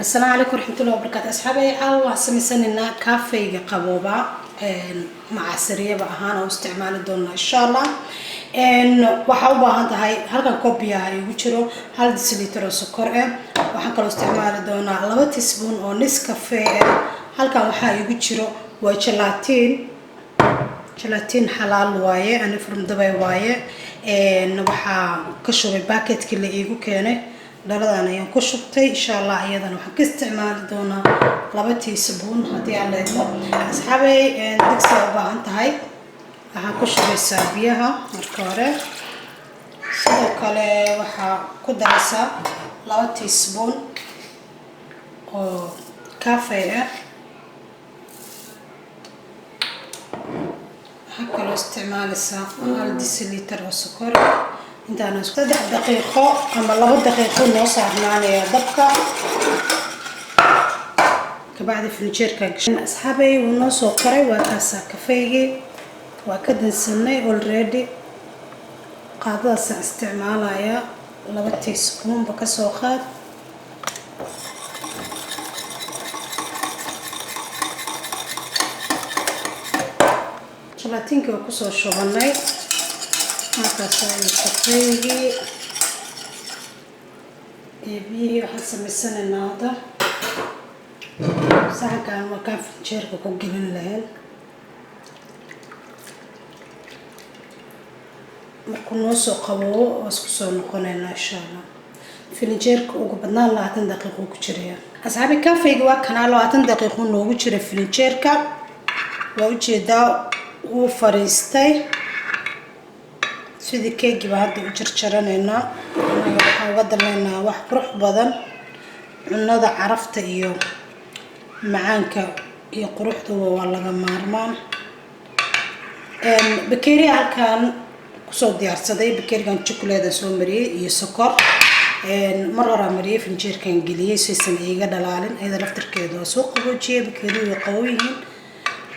السلام عليكم ورحمة الله وبركاته أصحابي عاوة سميساننا كافي قبوبة مع سرية بأهانا واستعمال الدولة إن شاء الله وحاوبة هاي هلقا كوبيا يوجرو هل ديسليتر سكر وحنكلو استعمال الدولة لبا تسبون أو نسكافيه هلقا وحا يوجرو وجلاتين حلال وايه أنا فرم دبي وايه وحا كشوبي باكيت كله إيجو كيني دلدان ayaan ku shubtay insha Allah iyadana waxaan ka isticmaali doonaa laba teaspoon hadii aan leeyahay asxaabay digsi u baahan tahay waxaan ku shubeysaa biyaha marka hore sidoo kale waxa ku daraysaa laba teaspoon oo kafee ah waxaan kaloo isticmaalaysaa hal deciliter oo sokor انت انا 3 دقيقة اما 2 دقيقة نص عملنا دبكة كبعد في الجيركا اصحابي ونص وقري وكاسا كافيه وكد نسني اوريدي قاعده استعمالها 2 تيسبون بكسو خاد جلاتينكي وكسو شغلني هذا الكافيه يبي حسب السنة النهاردة ساعة كان مكان في الشركة كوجلين لهن مركون نص قبو واسكسون نقولنا إن شاء الله في الشركة وقبلنا الله 10 دقيقة كشرية أصحابي كافيه جوا كان له 10 دقيقة نوجو كشري في الشركة وجدا وفريستي sidii keegi baa hadda u jarjaranayna waxaan uga dalnaynaa wax qurux badan cunada carafta iyo macaanka iyo quruxda waa laga maarmaan bakeeri halkan kusoo diyaarsaday bakeerigan chocolate soo mariyay iyo sokor mar hore mariyay finjeerkan geliyay si aysan iiga dhalaalin ayda laftirkeedu soo qaboojiyay bakeeriga qaboyihiin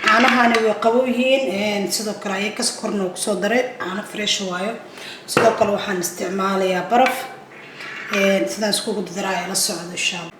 caanahan way qaboyihiin sidoo kale ay ka sokorna ku soo daray caano fresh waayo sidoo kale waxaan isticmaalayaa baraf sidaan isku daray la socdo insha Allah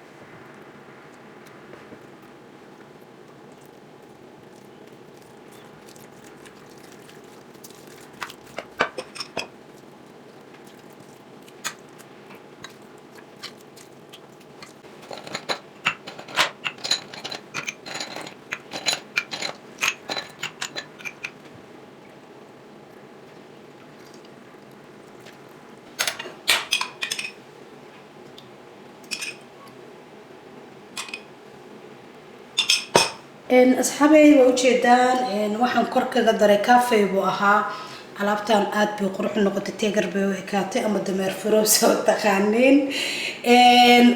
أصحابي وجدان وحن كركة قدر كافي بوها علبتان آد بقروح النقطة تيجر بوهكاتي أما دمر فروس وتخانين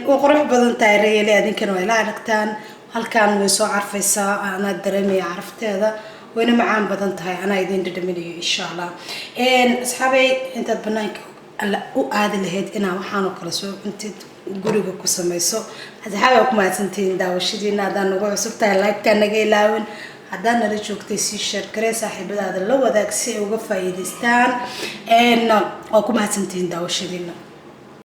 وقروح بدن تايرية اللي هذين كانوا إلى عرقتان هل كانوا يسوع عرفيسا أنا درمي عرفت هذا وأنا معاهم بدن تاي أنا يدين درمي إن شاء الله أصحابي أنت بناك وآد اللي هيد أنا وحنا كرسو أنت guriga ku sameeyso hadaba ku maasantiin daawashadiina hadaan ugu cusubtahay like-ta naga ilaawin hadaan nala joogtay si share garee saaxiibadaada la wadaag si ay uga faa'iideystaan oo ku maasantiin daawashadiina